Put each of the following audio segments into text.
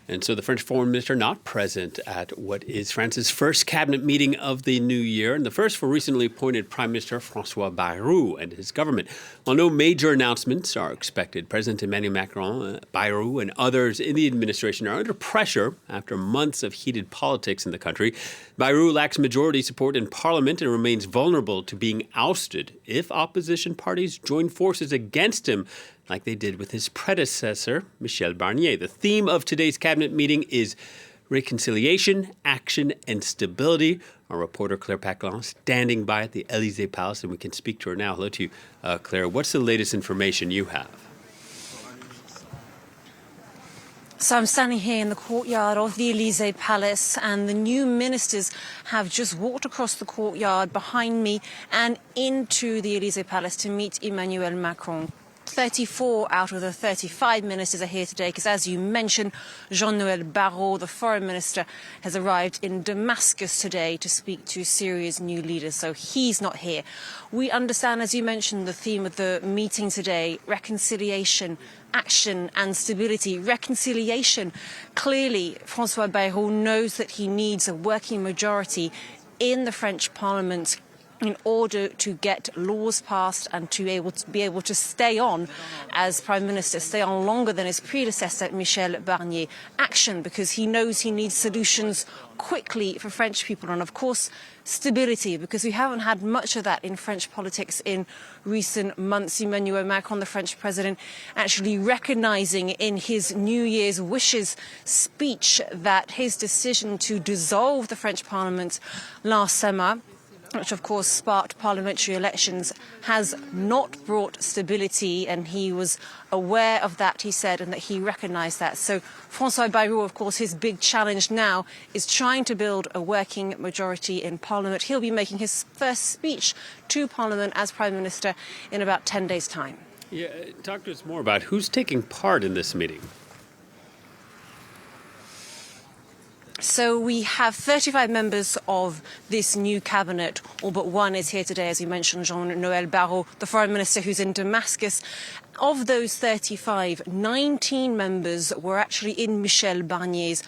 And so the French foreign minister not present at what is France's first cabinet meeting of the new year, and the first for recently appointed Prime Minister François Bayrou and his government. While no major announcements are expected, President Emmanuel Macron, Bayrou, and others in the administration are under pressure after months of heated politics in the country. Bayrou lacks majority support in parliament and remains vulnerable to being ousted if opposition parties join forces against him, like they did with his predecessor, Michel Barnier. The theme of today's cabinet meeting is reconciliation, action, and stability. Our reporter, Claire Paccalin, standing by at the Elysée Palace, and we can speak to her now. Hello to you, Claire. What's the latest information you have? So I'm standing here in the courtyard of the Elysée Palace, and the new ministers have just walked across the courtyard behind me and into the Elysée Palace to meet Emmanuel Macron. 34 out of the 35 ministers are here today because, as you mentioned, Jean-Noël Barrot, the foreign minister, has arrived in Damascus today to speak to Syria's new leader, so he's not here. We understand, as you mentioned, the theme of the meeting today, reconciliation, action and stability. Reconciliation. Clearly, François Bayrou knows that he needs a working majority in the French Parliament in order to get laws passed and to be able to stay on as Prime Minister, stay on longer than his predecessor, Michel Barnier. Action, because he knows he needs solutions quickly for French people. And of course, stability, because we haven't had much of that in French politics in recent months. Emmanuel Macron, the French president, actually recognizing in his New Year's wishes speech that his decision to dissolve the French Parliament last summer, which of course sparked parliamentary elections, has not brought stability, and he was aware of that, he said, and that he recognised that. So François Bayrou, of course, his big challenge now is trying to build a working majority in Parliament. He'll be making his first speech to Parliament as Prime Minister in about 10 days' time. Yeah, talk to us more about who's taking part in this meeting. So we have 35 members of this new cabinet. All but one is here today, as you mentioned, Jean-Noël Barrot, the foreign minister who's in Damascus. Of those 35, 19 members were actually in Michel Barnier's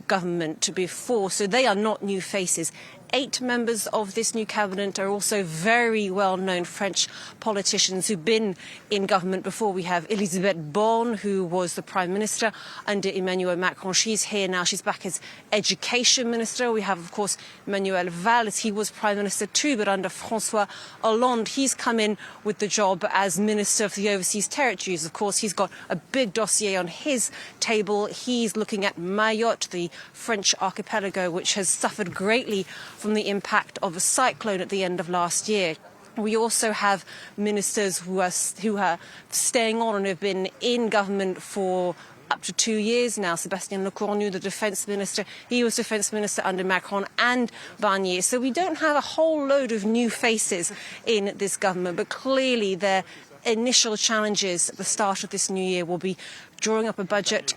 government before, so they are not new faces. 8 members of this new cabinet are also very well-known French politicians who've been in government before. We have Elisabeth Borne, who was the Prime Minister under Emmanuel Macron. She's here now. She's back as Education Minister. We have, of course, Manuel Valls. He was Prime Minister too, but under François Hollande. He's come in with the job as Minister of the Overseas Territories. Of course, he's got a big dossier on his table. He's looking at Mayotte, the French archipelago, which has suffered greatly from the impact of a cyclone at the end of last year. We also have ministers who are staying on and have been in government for up to 2 years now. Sébastien Lecornu, the defence minister, he was defence minister under Macron and Barnier. So we don't have a whole load of new faces in this government, but clearly their initial challenges at the start of this new year will be drawing up a budget,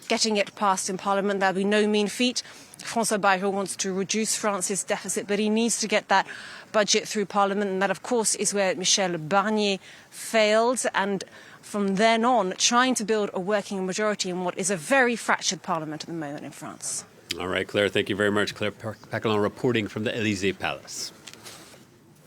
getting it passed in Parliament. That'll be no mean feat. François Bayrou wants to reduce France's deficit, but he needs to get that budget through Parliament, and that, of course, is where Michel Barnier failed. And from then on, trying to build a working majority in what is a very fractured Parliament at the moment in France. All right, Claire, thank you very much. Claire Paccalin reporting from the Elysée Palace.